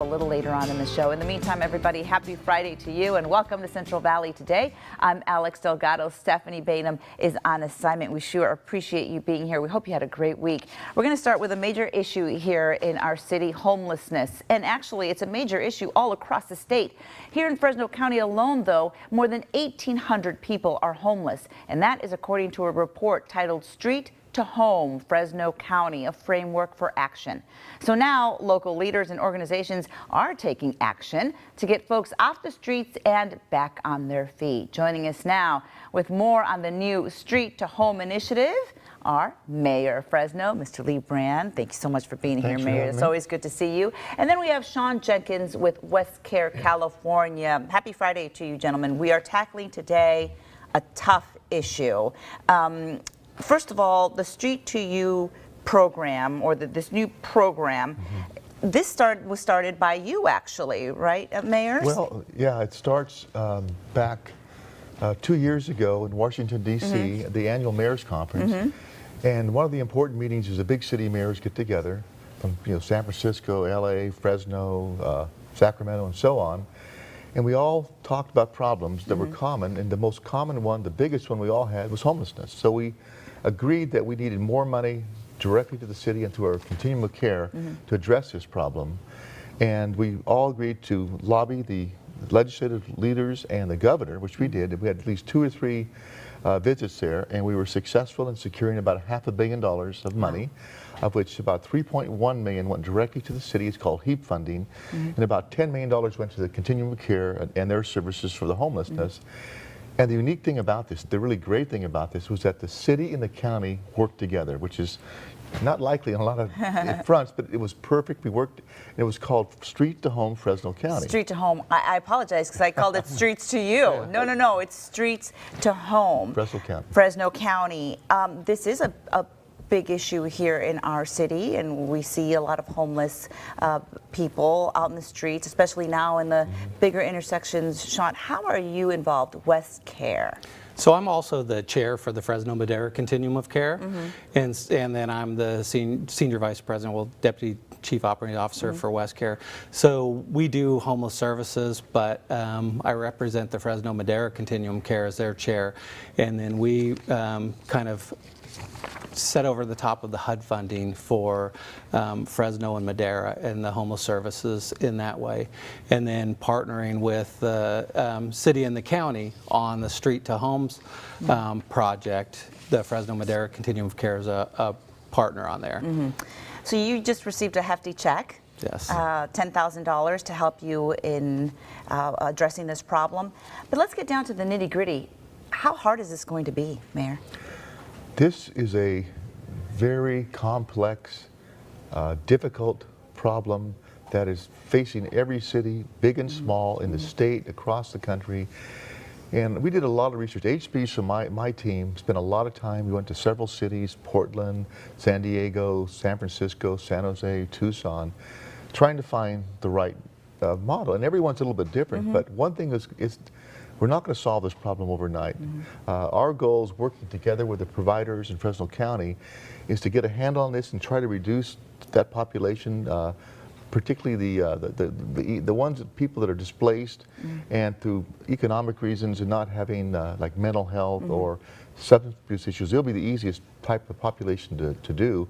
little later on in the show. In the meantime, everybody, happy Friday to you and welcome to Central Valley Today. I'm Alex Delgado. Stephanie Bainham is on assignment. We sure appreciate you being here. We hope you had a great week. We're going to start with a major issue here in our city, homelessness. And actually, it's a major issue all across the state. Here in Fresno County alone, though, more than 1,800 people are homeless. And that is according to a report titled Street to Home, Fresno County, a framework for action. So now local leaders and organizations are taking action to get folks off the streets and back on their feet. Joining us now with more on the new Street to Home initiative, our Mayor of Fresno, Mr. Lee Brand. Thank you so much for being here, Mayor. It's always good to see you. And then we have Sean Jenkins with WestCare California. Happy Friday to you, gentlemen. We are tackling today a tough issue. First of all, the Street to You program, or this new program, this was started by you, actually, right, Mayor? Well, yeah, it starts back 2 years ago in Washington, D.C., at the annual Mayor's Conference. And one of the important meetings is the big city mayors get together from San Francisco, L.A., Fresno, Sacramento, and so on. And we all talked about problems that were common, and the most common one, the biggest one we all had, was homelessness. So we agreed that we needed more money directly to the city and to our continuum of care to address this problem. And we all agreed to lobby the legislative leaders and the governor, which we did. We had at least 2 or 3 visits there, and we were successful in securing about $500 million of money, of which about $3.1 million went directly to the city. It's called HEAP funding, and about $10 million went to the continuum of care and their services for the homelessness. And the unique thing about this, the really great thing about this, was that the city and the county worked together, which is not likely on a lot of fronts, but it was perfect. We worked, and it was called Street to Home Fresno County. Street to Home. I apologize because I called it Streets to You. No, it's Streets to Home. Fresno County. Fresno County. This is a big issue here in our city, and we see a lot of homeless people out in the streets, especially now in the bigger intersections. Sean, how are you involved? WestCare. So I'm also the chair for the Fresno Madera Continuum of Care, and then I'm the senior vice president, well, deputy chief operating officer for WestCare. So we do homeless services, but I represent the Fresno Madera Continuum of Care as their chair, and then we kind of set over the top of the HUD funding for Fresno and Madera and the homeless services in that way. And then partnering with the city and the county on the Street to Homes project. The Fresno Madera Continuum of Care is a partner on there. So you just received a hefty check. Yes. $10,000 to help you in addressing this problem. But let's get down to the nitty-gritty. How hard is this going to be, Mayor? This is a very complex, difficult problem that is facing every city, big and small, in the state, across the country. And we did a lot of research. HB, so my team, spent a lot of time. We went to several cities, Portland, San Diego, San Francisco, San Jose, Tucson, trying to find the right model. And everyone's a little bit different, but one thing is we're not going to solve this problem overnight. Our goal is working together with the providers in Fresno County is to get a handle on this and try to reduce that population, particularly the ones, people that are displaced and through economic reasons and not having like mental health or substance abuse issues. They'll be the easiest type of population to do.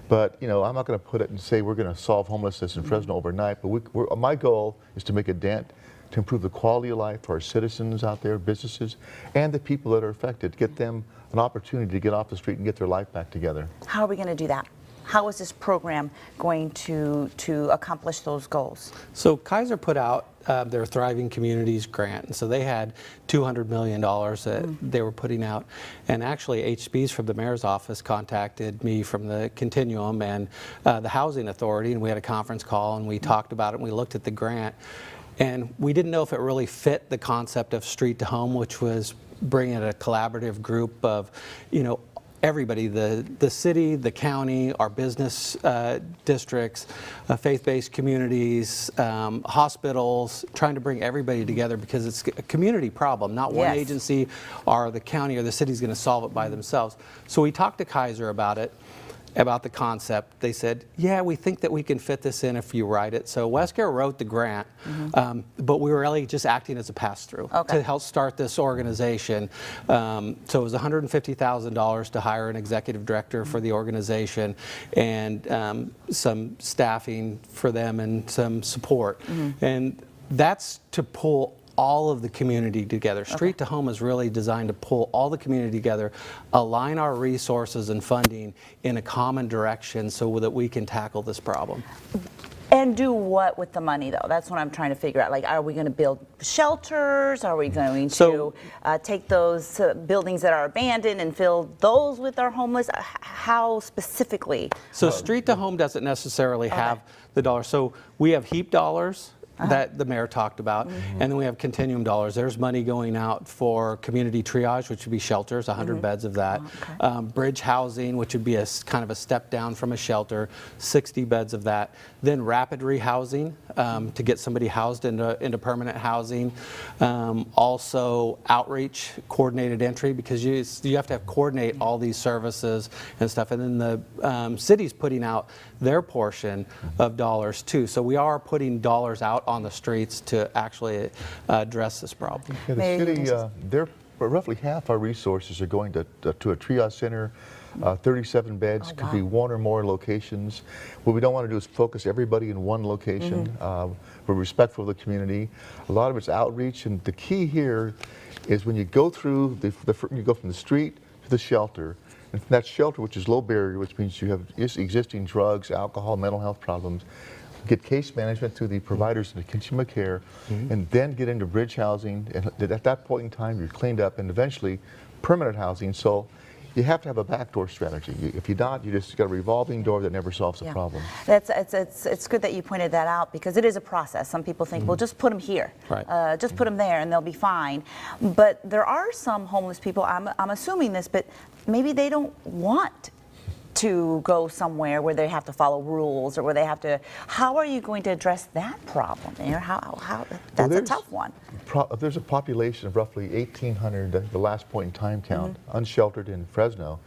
But I'm not going to put it and say we're going to solve homelessness in Fresno overnight, but my goal is to make a dent to improve the quality of life for our citizens out there, businesses, and the people that are affected, get them an opportunity to get off the street and get their life back together. How are we going to do that? How is this program going to accomplish those goals? So Kaiser put out their Thriving Communities grant, and so they had $200 million that they were putting out. And actually HB's from the mayor's office contacted me from the Continuum and the Housing Authority, and we had a conference call and we talked about it and we looked at the grant. And we didn't know if it really fit the concept of Street to Home, which was bringing a collaborative group of, everybody, the city, the county, our business districts, faith-based communities, hospitals, trying to bring everybody together because it's a community problem. Not one agency or the county or the city is going to solve it by themselves. So we talked to Kaiser about it. about the concept. They said, yeah, we think that we can fit this in if you write it. So WestCare wrote the grant, but we were really just acting as a pass-through to help start this organization. So it was $150,000 to hire an executive director for the organization and some staffing for them and some support. And that's to pull all of the community together. Street to Home is really designed to pull all the community together, align our resources and funding in a common direction so that we can tackle this problem. And do what with the money, though? That's what I'm trying to figure out. Like, are we going to build shelters? Are we going to take those buildings that are abandoned and fill those with our homeless? How specifically? So Street to Home doesn't necessarily have the dollars. So we have HEAP dollars that the mayor talked about, and then we have continuum dollars. There's money going out for community triage, which would be shelters, 100 beds of that. Bridge housing, which would be a kind of a step down from a shelter, 60 beds of that. Then rapid rehousing to get somebody housed into permanent housing. Also outreach, coordinated entry, because you have to coordinate all these services and stuff. And then the city's putting out their portion of dollars too. So we are putting dollars out on the streets to actually address this problem. Yeah, the city, roughly half our resources are going to a triage center, 37 beds, could be one or more locations. What we don't want to do is focus everybody in one location. We're respectful of the community. A lot of it's outreach, and the key here is when you go through, you go from the street to the shelter, and from that shelter, which is low barrier, which means you have existing drugs, alcohol, mental health problems, get case management through the providers in the continuum of care, and then get into bridge housing. And at that point in time, you're cleaned up, and eventually permanent housing. So you have to have a backdoor strategy. If you don't, you just got a revolving door that never solves the problem. It's good that you pointed that out, because it is a process. Some people think, well, just put them here, just put them there, and they'll be fine. But there are some homeless people, I'm assuming this, but maybe they don't want to go somewhere where they have to follow rules or where they have to. How are you going to address that problem? That's a tough one. There's a population of roughly 1,800 at the last point in time count, unsheltered in Fresno.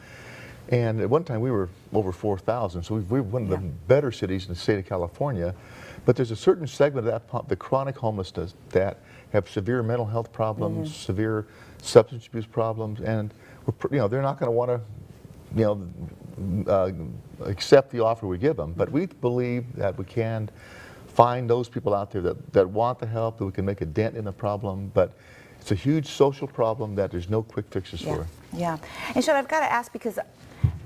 And at one time we were over 4,000, so we're one of the better cities in the state of California. But there's a certain segment of that, the chronic homelessness, that have severe mental health problems, severe substance abuse problems, and they're not going to want to accept the offer we give them. But we believe that we can find those people out there that want the help, that we can make a dent in the problem. But it's a huge social problem that there's no quick fixes for. Yeah. And Sean, I've got to ask, because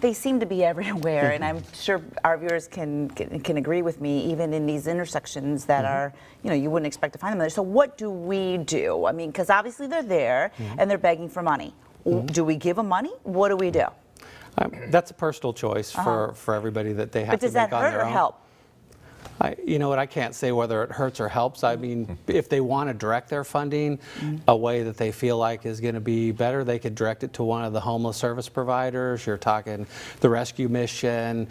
they seem to be everywhere, and I'm sure our viewers can agree with me, even in these intersections that are, you wouldn't expect to find them there. So what do we do? I mean, because obviously they're there and they're begging for money. Do we give them money? What do we do? That's a personal choice for everybody that they have to make on their own. But does that hurt or help? You know what, I can't say whether it hurts or helps. I mean, if they want to direct their funding a way that they feel like is going to be better, they could direct it to one of the homeless service providers. You're talking the Rescue Mission,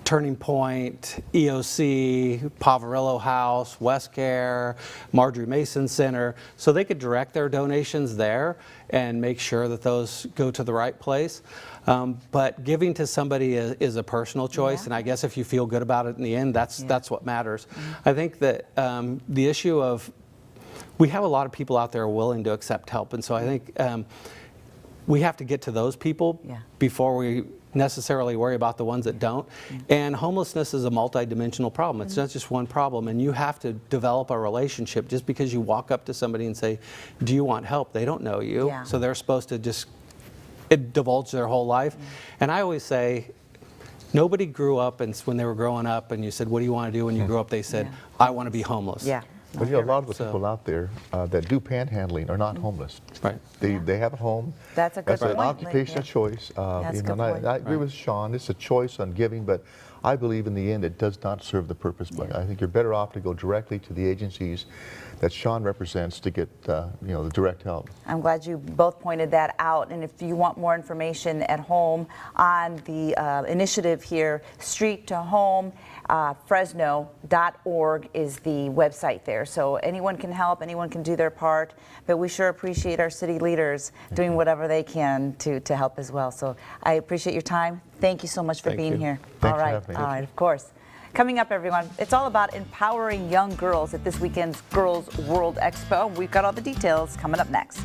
Turning Point, EOC, Poverillo House, WestCare, Marjorie Mason Center. So they could direct their donations there and make sure that those go to the right place. But giving to somebody is a personal choice, and I guess if you feel good about it in the end, that's what matters. I think that the issue of, we have a lot of people out there willing to accept help, and so I think we have to get to those people before we necessarily worry about the ones that don't. And homelessness is a multi-dimensional problem. It's not just one problem, and you have to develop a relationship. Just because you walk up to somebody and say, do you want help? They don't know you, so they're supposed to just divulge their whole life. And I always say, nobody grew up, and when they were growing up and you said, what do you want to do when you grow up? They said, I want to be homeless. But a lot of the people out there that do panhandling are not homeless. They have a home. That's a good point. That's an occupational choice. That's a good point. I agree with Sean. It's a choice on giving, but I believe in the end it does not serve the purpose, but I think you're better off to go directly to the agencies that Sean represents to get the direct help. I'm glad you both pointed that out. And if you want more information at home on the initiative here, Street to Home, Fresno.org is the website there. So anyone can help, anyone can do their part, but we sure appreciate our city leaders doing whatever they can to help as well. So I appreciate your time. Thank you so much for being here. Thanks for having me. All right, of course. Coming up, everyone, it's all about empowering young girls at this weekend's Girls World Expo. We've got all the details coming up next.